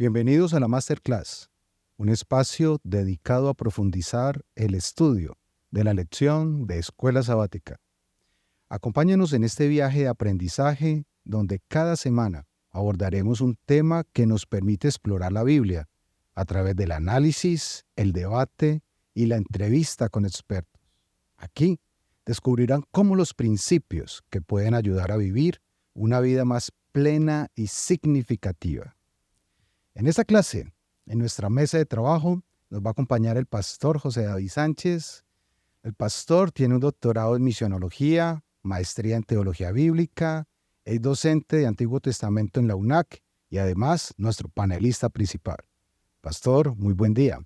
Bienvenidos a la Masterclass, un espacio dedicado a profundizar el estudio de la lección de Escuela Sabática. Acompáñanos en este viaje de aprendizaje donde cada semana abordaremos un tema que nos permite explorar la Biblia a través del análisis, el debate y la entrevista con expertos. Aquí descubrirán cómo los principios que pueden ayudar a vivir una vida más plena y significativa. En esta clase, en nuestra mesa de trabajo, nos va a acompañar el pastor José David Sánchez. El pastor tiene un doctorado en misionología, maestría en teología bíblica, es docente de Antiguo Testamento en la UNAC y además nuestro panelista principal. Pastor, muy buen día.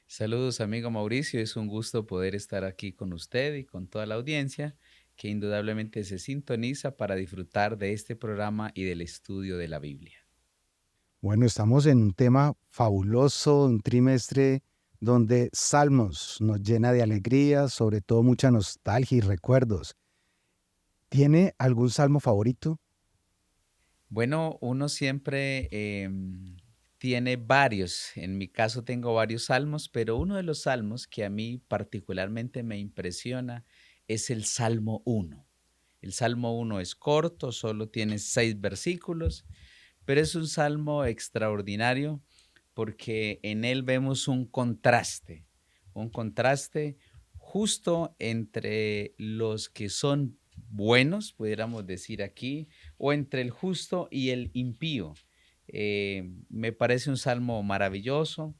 Saludos, amigo Mauricio. Es un gusto poder estar aquí con usted y con toda la audiencia que indudablemente se sintoniza para disfrutar de este programa y del estudio de la Biblia. Bueno, estamos en un tema fabuloso, un trimestre donde Salmos nos llena de alegría, sobre todo mucha nostalgia y recuerdos. ¿Tiene algún salmo favorito? Bueno, uno siempre tiene varios. En mi caso tengo varios salmos, pero uno de los salmos que a mí particularmente me impresiona es el Salmo 1. El Salmo 1 es corto, solo tiene 6 versículos. Pero es un salmo extraordinario porque en él vemos un contraste justo entre los que son buenos, pudiéramos decir aquí, o entre el justo y el impío. Me parece un salmo maravilloso.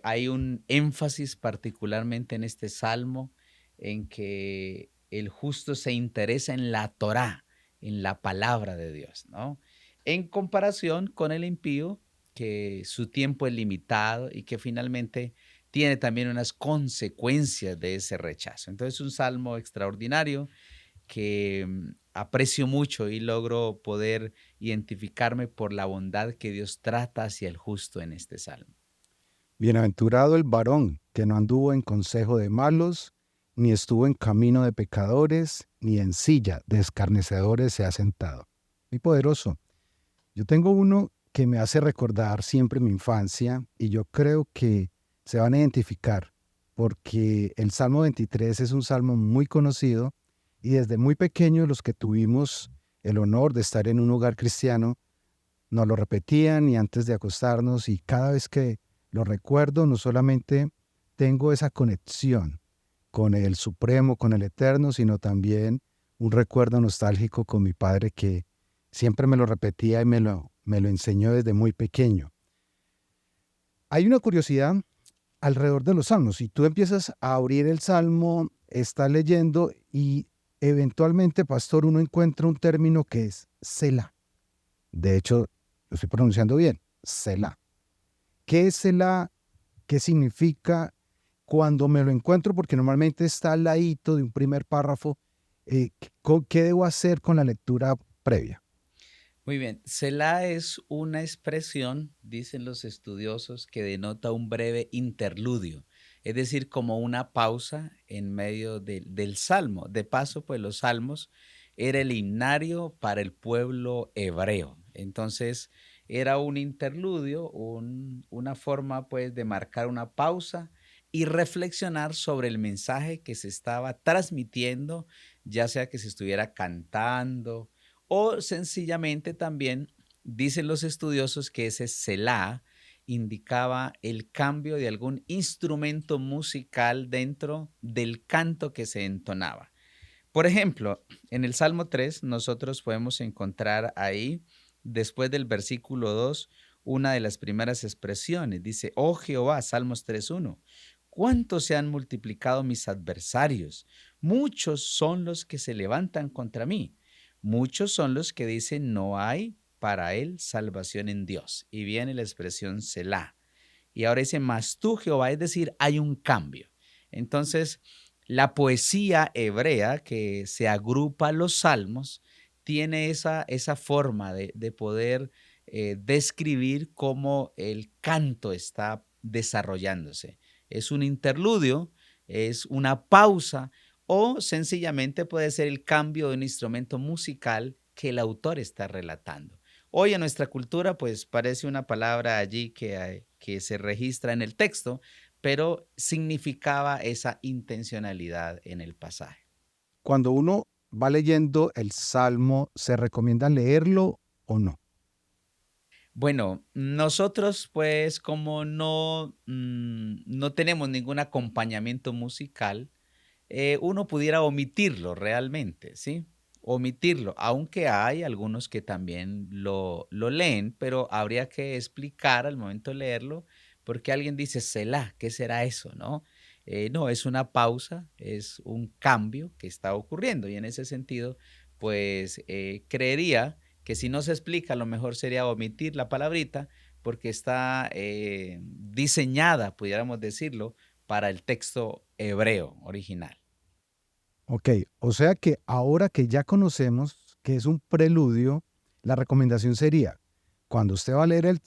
Hay un énfasis particularmente en este salmo en que el justo se interesa en la Torá, en la palabra de Dios, ¿no? En comparación con el impío, que su tiempo es limitado y que finalmente tiene también unas consecuencias de ese rechazo. Entonces, es un salmo extraordinario que aprecio mucho y logro poder identificarme por la bondad que Dios trata hacia el justo en este salmo. Bienaventurado el varón que no anduvo en consejo de malos, ni estuvo en camino de pecadores, ni en silla de escarnecedores se ha sentado. Muy poderoso. Yo tengo uno que me hace recordar siempre mi infancia y yo creo que se van a identificar porque el Salmo 23 es un salmo muy conocido y desde muy pequeños los que tuvimos el honor de estar en un hogar cristiano nos lo repetían y antes de acostarnos y cada vez que lo recuerdo no solamente tengo esa conexión con el Supremo, con el Eterno, sino también un recuerdo nostálgico con mi padre que siempre me lo repetía y me lo enseñó desde muy pequeño. Hay una curiosidad alrededor de los salmos. Si tú empiezas a abrir el salmo, estás leyendo y eventualmente, pastor, uno encuentra un término que es Selah. De hecho, lo estoy pronunciando bien, Selah. ¿Qué es Selah? ¿Qué significa? Cuando me lo encuentro, porque normalmente está al ladito de un primer párrafo, ¿qué debo hacer con la lectura previa? Muy bien, Selah es una expresión, dicen los estudiosos, que denota un breve interludio, es decir, como una pausa en medio del salmo. De paso, pues los salmos era el himnario para el pueblo hebreo. Entonces, era un interludio, una forma pues de marcar una pausa y reflexionar sobre el mensaje que se estaba transmitiendo, ya sea que se estuviera cantando, o sencillamente también dicen los estudiosos que ese Selah indicaba el cambio de algún instrumento musical dentro del canto que se entonaba. Por ejemplo, en el Salmo 3 nosotros podemos encontrar ahí, después del versículo 2, una de las primeras expresiones. Dice, oh Jehová, Salmos 3.1, ¿cuántos se han multiplicado mis adversarios? Muchos son los que se levantan contra mí. Muchos son los que dicen, no hay para él salvación en Dios. Y viene la expresión Selah. Y ahora dice, mas tú Jehová, es decir, hay un cambio. Entonces, la poesía hebrea que se agrupa a los salmos tiene esa forma de poder describir cómo el canto está desarrollándose. Es un interludio, es una pausa o sencillamente puede ser el cambio de un instrumento musical que el autor está relatando. Hoy en nuestra cultura, pues parece una palabra allí que se registra en el texto, pero significaba esa intencionalidad en el pasaje. Cuando uno va leyendo el Salmo, ¿se recomienda leerlo o no? Bueno, nosotros pues como no tenemos ningún acompañamiento musical, uno pudiera omitirlo realmente, ¿sí? Omitirlo, aunque hay algunos que también lo leen, pero habría que explicar al momento de leerlo, porque alguien dice, Selah, ¿qué será eso, no? No, es una pausa, es un cambio que está ocurriendo y en ese sentido, pues creería que si no se explica, lo mejor sería omitir la palabrita porque está diseñada, pudiéramos decirlo, para el texto hebreo original. Ok, o sea que ahora que ya conocemos que es un preludio, la recomendación sería, cuando usted va a leer el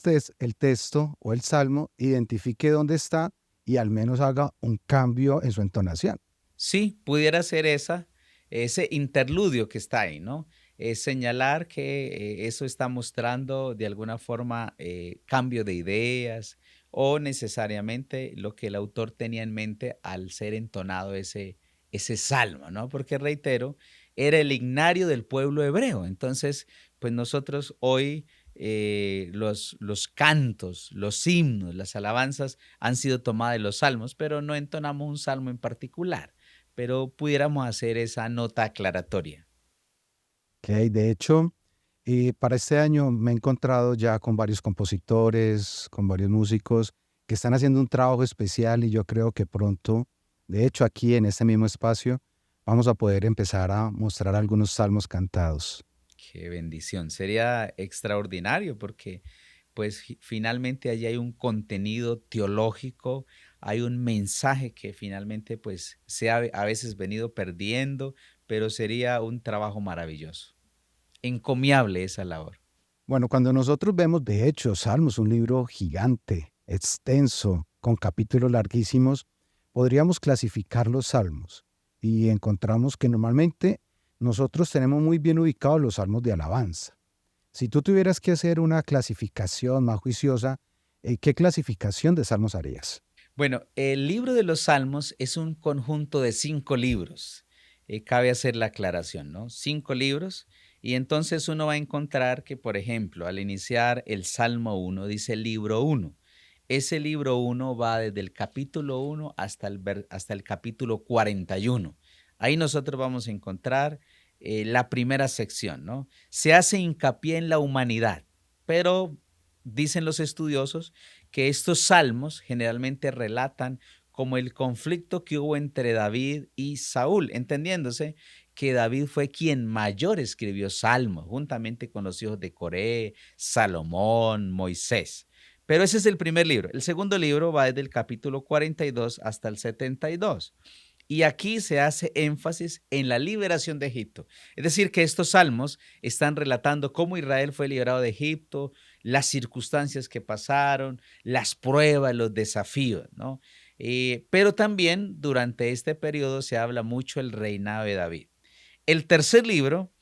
texto o el salmo, identifique dónde está y al menos haga un cambio en su entonación. Sí, pudiera ser ese interludio que está ahí, ¿no? Es señalar que eso está mostrando de alguna forma cambio de ideas o necesariamente lo que el autor tenía en mente al ser entonado ese salmo, ¿no? Porque reitero, era el ignario del pueblo hebreo. Entonces, pues nosotros hoy los cantos, los himnos, las alabanzas han sido tomadas de los salmos, pero no entonamos un salmo en particular, pero pudiéramos hacer esa nota aclaratoria. Ok, de hecho, para este año me he encontrado ya con varios compositores, con varios músicos que están haciendo un trabajo especial y yo creo que pronto, de hecho aquí en este mismo espacio, vamos a poder empezar a mostrar algunos salmos cantados. Qué bendición. Sería extraordinario porque pues finalmente allí hay un contenido teológico, hay un mensaje que finalmente pues se ha a veces venido perdiendo, pero sería un trabajo maravilloso. Encomiable esa labor. Bueno, cuando nosotros vemos, de hecho, Salmos, un libro gigante, extenso, con capítulos larguísimos, podríamos clasificar los salmos y encontramos que normalmente nosotros tenemos muy bien ubicados los salmos de alabanza. Si tú tuvieras que hacer una clasificación más juiciosa, ¿qué clasificación de salmos harías? Bueno, el libro de los Salmos es un conjunto de 5 libros. Cabe hacer la aclaración, ¿no? 5 libros. Y entonces uno va a encontrar que, por ejemplo, al iniciar el Salmo 1, dice libro 1. Ese libro 1 va desde el capítulo 1 hasta el capítulo 41. Ahí nosotros vamos a encontrar la primera sección, ¿no? Se hace hincapié en la humanidad, pero dicen los estudiosos que estos salmos generalmente relatan como el conflicto que hubo entre David y Saúl, entendiéndose que David fue quien mayor escribió salmos, juntamente con los hijos de Coré, Salomón, Moisés. Pero ese es el primer libro. El segundo libro va desde el capítulo 42 hasta el 72. Y aquí se hace énfasis en la liberación de Egipto. Es decir, que estos salmos están relatando cómo Israel fue liberado de Egipto, las circunstancias que pasaron, las pruebas, los desafíos, ¿no? Pero también durante este periodo se habla mucho del reinado de David. El tercer libro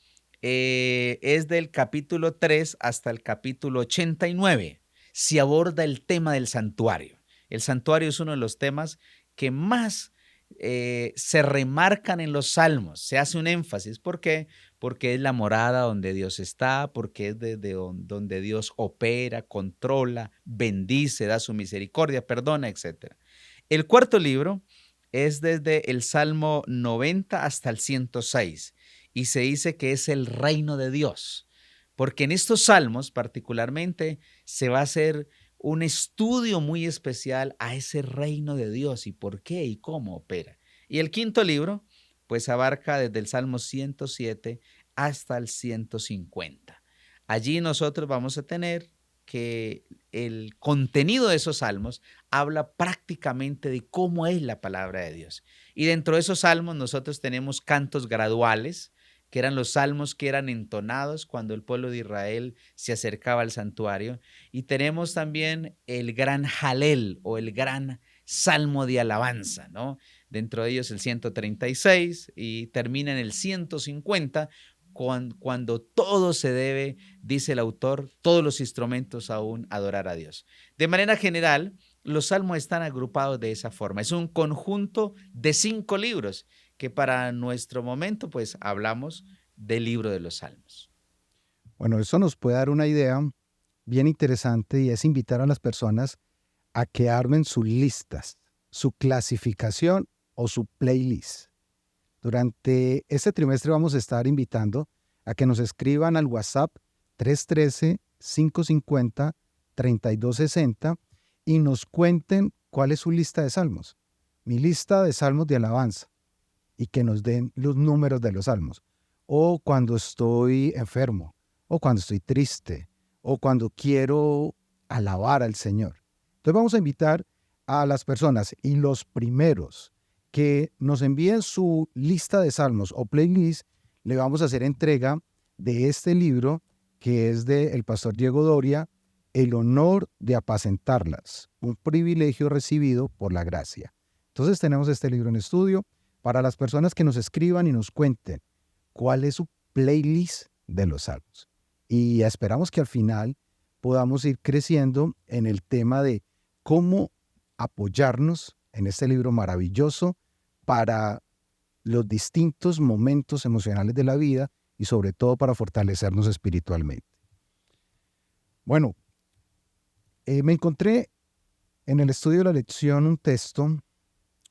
es del capítulo 3 hasta el capítulo 89. Se aborda el tema del santuario. El santuario es uno de los temas que más se remarcan en los salmos, se hace un énfasis. ¿Por qué? Porque es la morada donde Dios está, porque es desde donde Dios opera, controla, bendice, da su misericordia, perdona, etcétera. El cuarto libro es desde el Salmo 90 hasta el 106 y se dice que es el reino de Dios, porque en estos salmos particularmente se va a hacer un estudio muy especial a ese reino de Dios y por qué y cómo opera. Y el quinto libro, pues abarca desde el Salmo 107 hasta el 150. Allí nosotros vamos a tener que el contenido de esos salmos habla prácticamente de cómo es la palabra de Dios. Y dentro de esos salmos nosotros tenemos cantos graduales, que eran los salmos que eran entonados cuando el pueblo de Israel se acercaba al santuario. Y tenemos también el gran Jalel o el gran salmo de alabanza, ¿no? Dentro de ellos el 136 y termina en el 150, cuando todo se debe, dice el autor, todos los instrumentos aún adorar a Dios. De manera general, los salmos están agrupados de esa forma. Es un conjunto de 5 libros que para nuestro momento, pues hablamos del libro de los salmos. Bueno, eso nos puede dar una idea bien interesante y es invitar a las personas a que armen sus listas, su clasificación o su playlist. Durante este trimestre vamos a estar invitando a que nos escriban al WhatsApp 313-550-3260 y nos cuenten cuál es su lista de salmos. Mi lista de salmos de alabanza y que nos den los números de los salmos. O cuando estoy enfermo, o cuando estoy triste, o cuando quiero alabar al Señor. Entonces vamos a invitar a las personas y los primeros que nos envíen su lista de salmos o playlist, le vamos a hacer entrega de este libro que es del pastor Diego Doria, El honor de apacentarlas, un privilegio recibido por la gracia. Entonces tenemos este libro en estudio para las personas que nos escriban y nos cuenten cuál es su playlist de los salmos. Y esperamos que al final podamos ir creciendo en el tema de cómo apoyarnos en este libro maravilloso para los distintos momentos emocionales de la vida y sobre todo para fortalecernos espiritualmente. Bueno, me encontré en el estudio de la lección un texto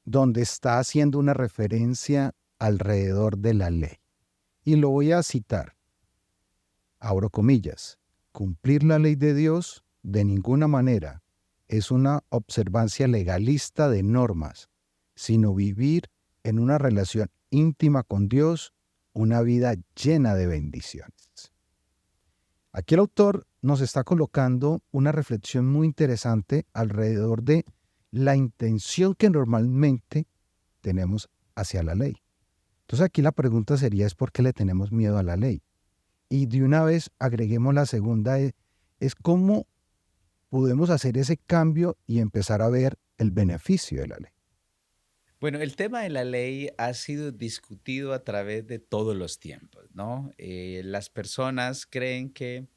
donde está haciendo una referencia alrededor de la ley. Y lo voy a citar. Abro comillas. Cumplir la ley de Dios de ninguna manera es una observancia legalista de normas, sino vivir en una relación íntima con Dios, una vida llena de bendiciones. Aquí el autor nos está colocando una reflexión muy interesante alrededor de la intención que normalmente tenemos hacia la ley. Entonces aquí la pregunta sería es ¿por qué le tenemos miedo a la ley? Y de una vez agreguemos la segunda, es cómo podemos hacer ese cambio y empezar a ver el beneficio de la ley. Bueno, el tema de la ley ha sido discutido a través de todos los tiempos, ¿no? Las personas creen que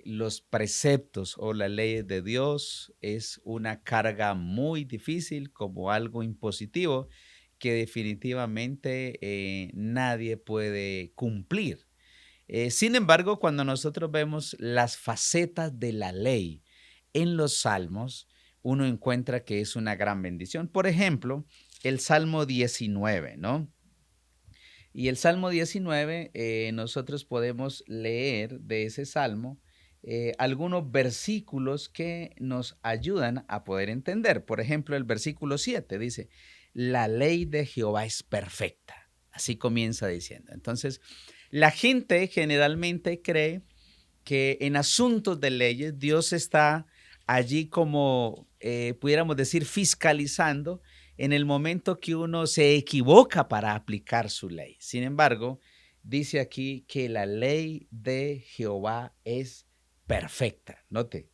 los preceptos o la ley de Dios es una carga muy difícil, como algo impositivo, que definitivamente nadie puede cumplir. Sin embargo, cuando nosotros vemos las facetas de la ley en los salmos, uno encuentra que es una gran bendición. Por ejemplo, el Salmo 19, ¿no? Y el Salmo 19, nosotros podemos leer de ese salmo algunos versículos que nos ayudan a poder entender. Por ejemplo, el versículo 7 dice, la ley de Jehová es perfecta. Así comienza diciendo. Entonces, la gente generalmente cree que en asuntos de leyes Dios está allí como, pudiéramos decir, fiscalizando en el momento que uno se equivoca para aplicar su ley. Sin embargo, dice aquí que la ley de Jehová es perfecta. Note.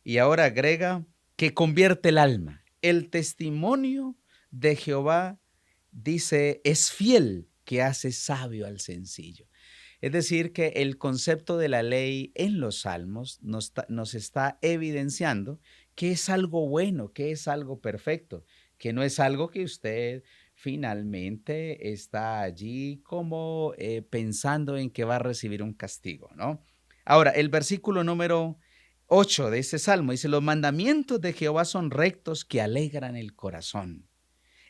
Y ahora agrega que convierte el alma. El testimonio de Jehová, dice, es fiel, que hace sabio al sencillo. Es decir, que el concepto de la ley en los salmos nos está evidenciando que es algo bueno, que es algo perfecto, que no es algo que usted finalmente está allí como pensando en que va a recibir un castigo, ¿no? Ahora, el versículo número 8 de ese salmo dice, los mandamientos de Jehová son rectos que alegran el corazón.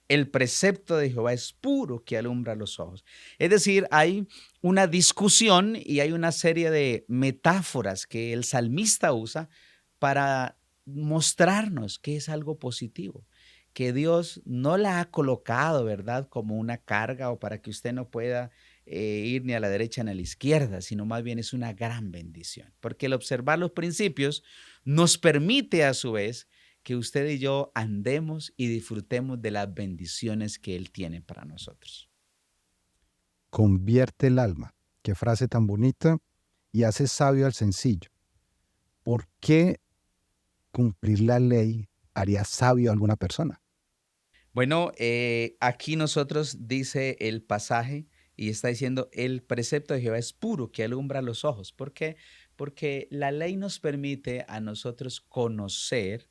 El precepto de Jehová es puro que alumbra los ojos. Es decir, hay una discusión y hay una serie de metáforas que el salmista usa para mostrarnos que es algo positivo, que Dios no la ha colocado, ¿verdad?, como una carga o para que usted no pueda ir ni a la derecha ni a la izquierda, sino más bien es una gran bendición, porque el observar los principios nos permite a su vez que usted y yo andemos y disfrutemos de las bendiciones que Él tiene para nosotros. Convierte el alma. Qué frase tan bonita y hace sabio al sencillo. ¿Por qué cumplir la ley haría sabio a alguna persona? Bueno, aquí nosotros dice el pasaje Y está diciendo, el precepto de Jehová es puro, que alumbra los ojos. ¿Por qué? Porque la ley nos permite a nosotros conocer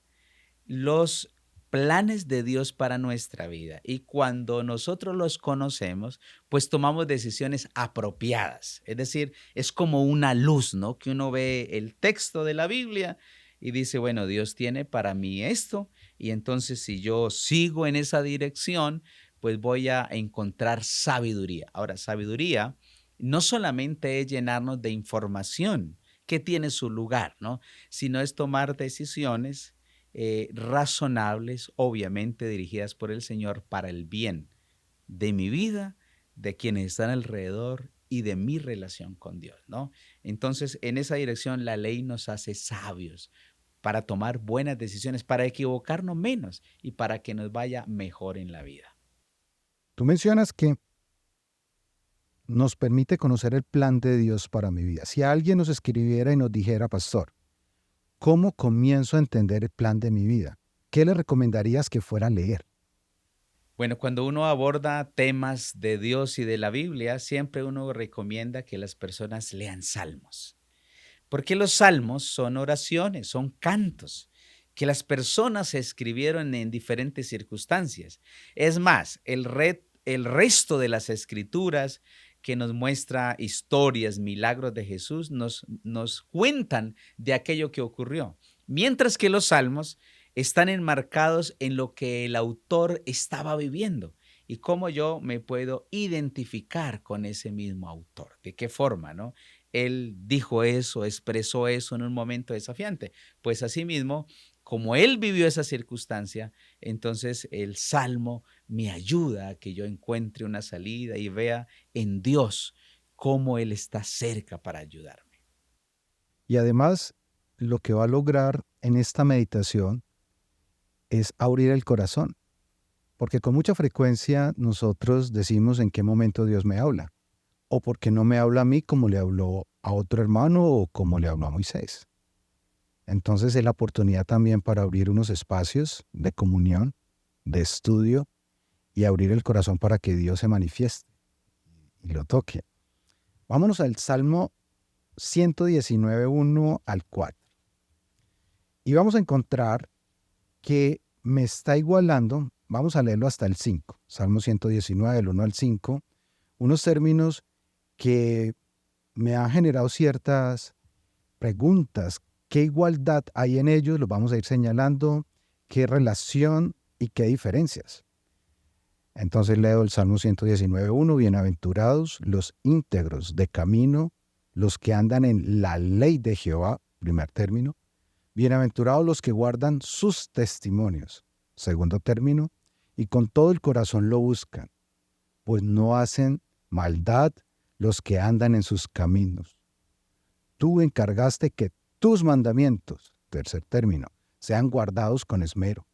los planes de Dios para nuestra vida. Y cuando nosotros los conocemos, pues tomamos decisiones apropiadas. Es decir, es como una luz, ¿no? Que uno ve el texto de la Biblia y dice, bueno, Dios tiene para mí esto. Y entonces si yo sigo en esa dirección, pues voy a encontrar sabiduría. Ahora, sabiduría no solamente es llenarnos de información que tiene su lugar, ¿no? Sino es tomar decisiones razonables, obviamente dirigidas por el Señor para el bien de mi vida, de quienes están alrededor y de mi relación con Dios, ¿no? Entonces, en esa dirección, la ley nos hace sabios para tomar buenas decisiones, para equivocarnos menos y para que nos vaya mejor en la vida. Tú mencionas que nos permite conocer el plan de Dios para mi vida. Si alguien nos escribiera y nos dijera, pastor, ¿cómo comienzo a entender el plan de mi vida? ¿Qué le recomendarías que fuera a leer? Bueno, cuando uno aborda temas de Dios y de la Biblia, siempre uno recomienda que las personas lean salmos. Porque los salmos son oraciones, son cantos que las personas escribieron en diferentes circunstancias. Es más, el resto de las escrituras que nos muestra historias, milagros de Jesús, nos cuentan de aquello que ocurrió. Mientras que los salmos están enmarcados en lo que el autor estaba viviendo y cómo yo me puedo identificar con ese mismo autor. ¿De qué forma, no? Él dijo eso, expresó eso en un momento desafiante. Pues asimismo, como él vivió esa circunstancia, entonces el salmo me ayuda a que yo encuentre una salida y vea en Dios cómo Él está cerca para ayudarme. Y además, lo que va a lograr en esta meditación es abrir el corazón, porque con mucha frecuencia nosotros decimos en qué momento Dios me habla, o porque no me habla a mí como le habló a otro hermano o como le habló a Moisés. Entonces es la oportunidad también para abrir unos espacios de comunión, de estudio y abrir el corazón para que Dios se manifieste y lo toque. Vámonos al Salmo 119, 1 al 4. Y vamos a encontrar que me está igualando, vamos a leerlo hasta el 5, Salmo 119, del 1 al 5, unos términos que me han generado ciertas preguntas. ¿Qué igualdad hay en ellos? Los vamos a ir señalando. ¿Qué relación y qué diferencias? Entonces leo el Salmo 119.1. Bienaventurados los íntegros de camino, los que andan en la ley de Jehová, primer término. Bienaventurados los que guardan sus testimonios, segundo término, y con todo el corazón lo buscan, pues no hacen maldad los que andan en sus caminos. Tú encargaste que tus mandamientos, tercer término, sean guardados con esmero.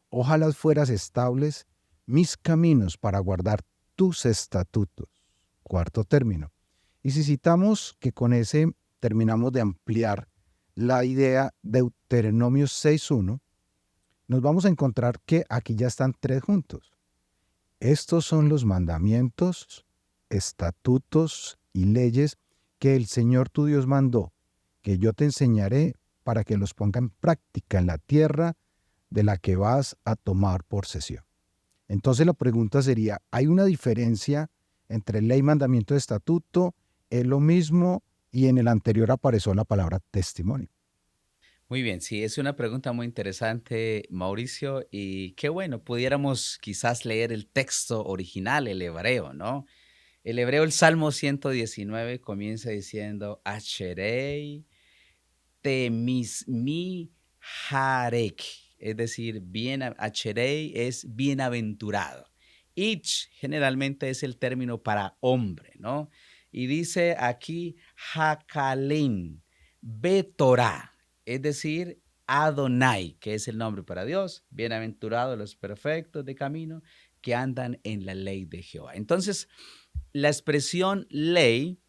Ojalá fueras estables mis caminos para guardar tus estatutos. Cuarto término. Y si citamos que con ese terminamos de ampliar la idea de Deuteronomio 6.1, nos vamos a encontrar que aquí ya están tres juntos. Estos son los mandamientos, estatutos y leyes que el Señor tu Dios mandó, que yo te enseñaré para que los ponga en práctica en la tierra de la que vas a tomar posesión. Entonces la pregunta sería, ¿hay una diferencia entre ley, mandamiento y estatuto? ¿Es lo mismo? Y en el anterior apareció la palabra testimonio. Muy bien, sí, es una pregunta muy interesante, Mauricio, y qué bueno, pudiéramos quizás leer el texto original, el hebreo, ¿no? El hebreo, el Salmo 119 comienza diciendo, Asherei temismi harek, es decir, Asherei es bienaventurado. Ich generalmente es el término para hombre, ¿no? Y dice aquí Hakalin, Betorah, es decir, Adonai, que es el nombre para Dios, bienaventurados los perfectos de camino que andan en la ley de Jehová. Entonces, la expresión ley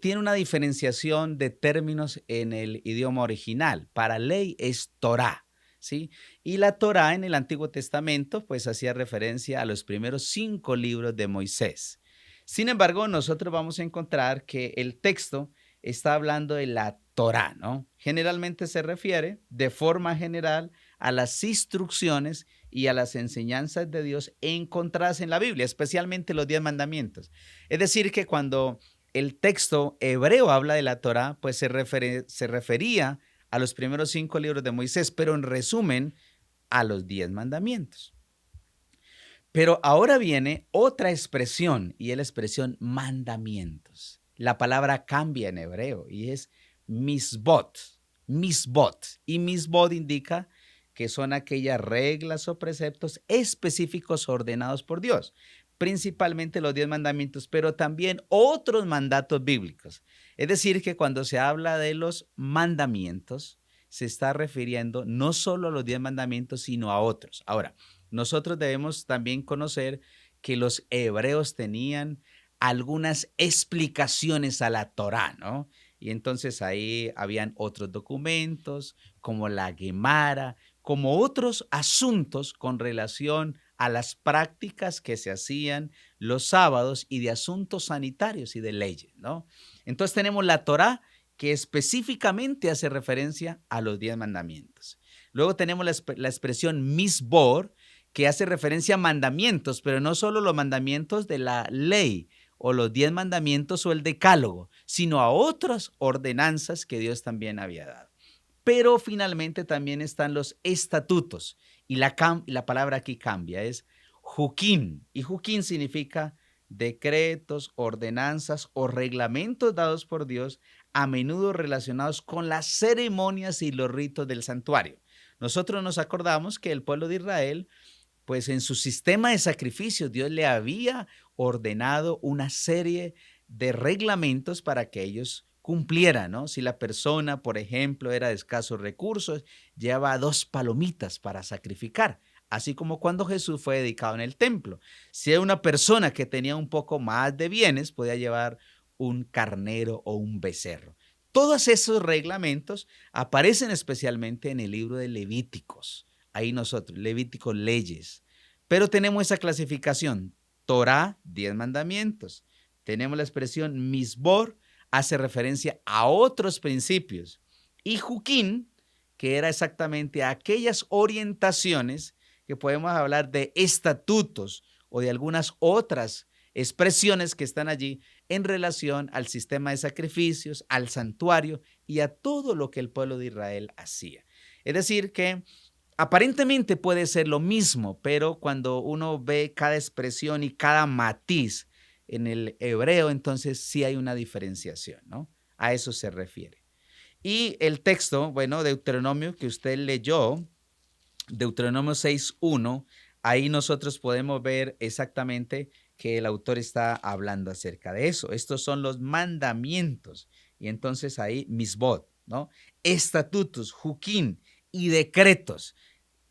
tiene una diferenciación de términos en el idioma original. Para ley es Torah, ¿sí? Y la Torah en el Antiguo Testamento, pues hacía referencia a los primeros 5 libros de Moisés. Sin embargo, nosotros vamos a encontrar que el texto está hablando de la Torá, ¿no? Generalmente se refiere de forma general a las instrucciones y a las enseñanzas de Dios encontradas en la Biblia, especialmente los 10 mandamientos. Es decir, que cuando el texto hebreo habla de la Torá, pues se refería a los primeros 5 libros de Moisés, pero en resumen a los 10 mandamientos. Pero ahora viene otra expresión y es la expresión mandamientos. La palabra cambia en hebreo y es misbot, misbot. Y misbot indica que son aquellas reglas o preceptos específicos ordenados por Dios, principalmente los 10 mandamientos, pero también otros mandatos bíblicos. Es decir, que cuando se habla de los mandamientos, se está refiriendo no solo a los 10 mandamientos, sino a otros. Ahora, nosotros debemos también conocer que los hebreos tenían algunas explicaciones a la Torá, ¿no? Y entonces ahí habían otros documentos, como la Gemara, como otros asuntos con relación a las prácticas que se hacían los sábados y de asuntos sanitarios y de leyes, ¿no? Entonces tenemos la Torá que específicamente hace referencia a los 10 mandamientos. Luego tenemos la expresión misbor, que hace referencia a mandamientos, pero no solo los mandamientos de la ley o los 10 mandamientos o el decálogo, sino a otras ordenanzas que Dios también había dado. Pero finalmente también están los estatutos y la palabra aquí cambia, es juquín, y juquín significa decretos, ordenanzas o reglamentos dados por Dios, a menudo relacionados con las ceremonias y los ritos del santuario. Nosotros nos acordamos que el pueblo de Israel, pues en su sistema de sacrificios, Dios le había ordenado una serie de reglamentos para que ellos cumplieran, ¿no? Si la persona, por ejemplo, era de escasos recursos, llevaba 2 palomitas para sacrificar, así como cuando Jesús fue dedicado en el templo. Si era una persona que tenía un poco más de bienes, podía llevar un carnero o un becerro. Todos esos reglamentos aparecen especialmente en el libro de Levíticos. Ahí nosotros, Levíticos, leyes. Pero tenemos esa clasificación, Torá, 10 mandamientos. Tenemos la expresión misbor, hace referencia a otros principios. Y juquín, que era exactamente aquellas orientaciones que podemos hablar de estatutos o de algunas otras expresiones que están allí en relación al sistema de sacrificios, al santuario y a todo lo que el pueblo de Israel hacía. Es decir, que aparentemente puede ser lo mismo, pero cuando uno ve cada expresión y cada matiz en el hebreo, entonces sí hay una diferenciación, ¿no? A eso se refiere. Y el texto, bueno, Deuteronomio que usted leyó, Deuteronomio 6:1, ahí nosotros podemos ver exactamente que el autor está hablando acerca de eso. Estos son los mandamientos. Y entonces ahí misbot, ¿no? Estatutos, juquín y decretos.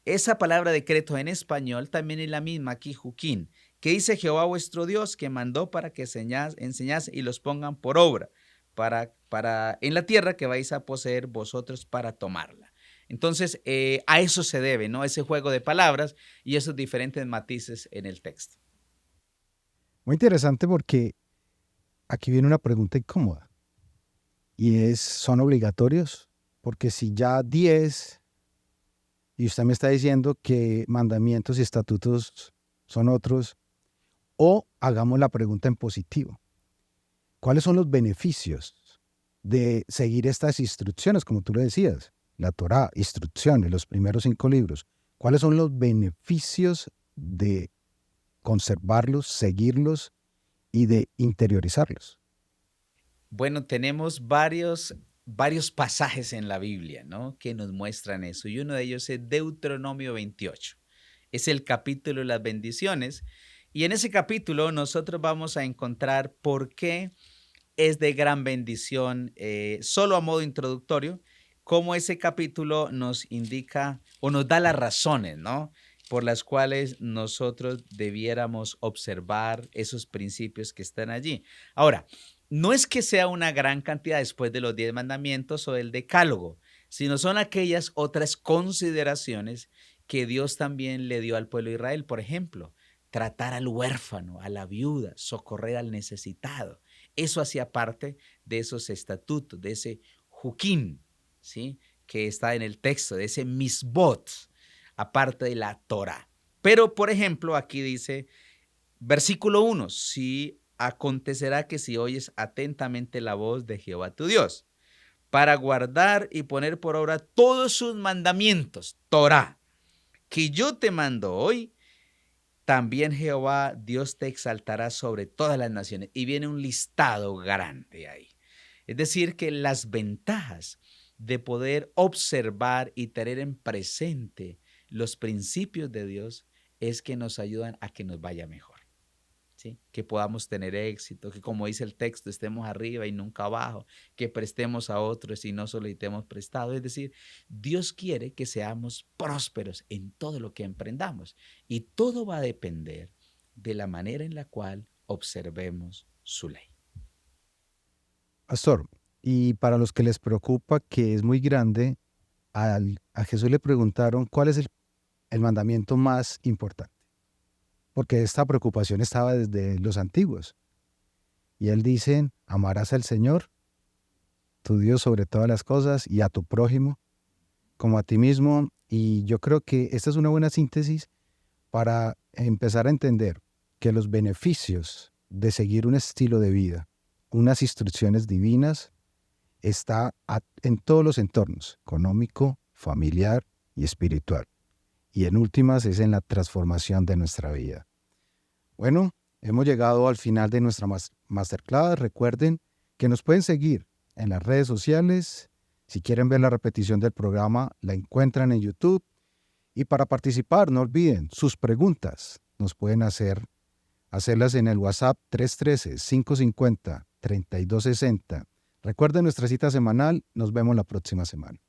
Esa palabra decreto en español también es la misma aquí, juquín, que dice Jehová vuestro Dios, que mandó para que enseñase y los pongan por obra, para en la tierra que vais a poseer vosotros para tomarla. Entonces, a eso se debe, ¿no? Ese juego de palabras y esos diferentes matices en el texto. Muy interesante porque aquí viene una pregunta incómoda y es, ¿son obligatorios? Porque si ya 10 y usted me está diciendo que mandamientos y estatutos son otros, o hagamos la pregunta en positivo. ¿Cuáles son los beneficios de seguir estas instrucciones, como tú le decías? La Torá, instrucciones, los primeros 5 libros. ¿Cuáles son los beneficios de conservarlos, seguirlos y de interiorizarlos? Bueno, tenemos varios pasajes en la Biblia, ¿no? Que nos muestran eso. Y uno de ellos es Deuteronomio 28. Es el capítulo de las bendiciones. Y en ese capítulo nosotros vamos a encontrar por qué es de gran bendición, solo a modo introductorio, cómo ese capítulo nos indica o nos da las razones, ¿no? Por las cuales nosotros debiéramos observar esos principios que están allí. Ahora, no es que sea una gran cantidad después de los 10 mandamientos o del decálogo, sino son aquellas otras consideraciones que Dios también le dio al pueblo de Israel. Por ejemplo, tratar al huérfano, a la viuda, socorrer al necesitado. Eso hacía parte de esos estatutos, de ese juquín, ¿sí? Que está en el texto, de ese misbot, aparte de la Torah. Pero, por ejemplo, aquí dice, versículo 1, si acontecerá que si oyes atentamente la voz de Jehová tu Dios, para guardar y poner por obra todos sus mandamientos, Torah, que yo te mando hoy, también Jehová Dios te exaltará sobre todas las naciones. Y viene un listado grande ahí. Es decir, que las ventajas de poder observar y tener en presente los principios de Dios es que nos ayudan a que nos vaya mejor. ¿Sí? Que podamos tener éxito, que como dice el texto, estemos arriba y nunca abajo, que prestemos a otros y no solicitemos prestado. Es decir, Dios quiere que seamos prósperos en todo lo que emprendamos y todo va a depender de la manera en la cual observemos su ley. Pastor, y para los que les preocupa que es muy grande, a Jesús le preguntaron cuál es el mandamiento más importante, porque esta preocupación estaba desde los antiguos. Y él dice, amarás al Señor, tu Dios sobre todas las cosas, y a tu prójimo como a ti mismo. Y yo creo que esta es una buena síntesis para empezar a entender que los beneficios de seguir un estilo de vida, unas instrucciones divinas, está en todos los entornos, económico, familiar y espiritual. Y en últimas es en la transformación de nuestra vida. Bueno, hemos llegado al final de nuestra masterclass. Recuerden que nos pueden seguir en las redes sociales. Si quieren ver la repetición del programa, la encuentran en YouTube. Y para participar, no olviden, sus preguntas nos pueden hacerlas en el WhatsApp 313-550-3260. Recuerden nuestra cita semanal. Nos vemos la próxima semana.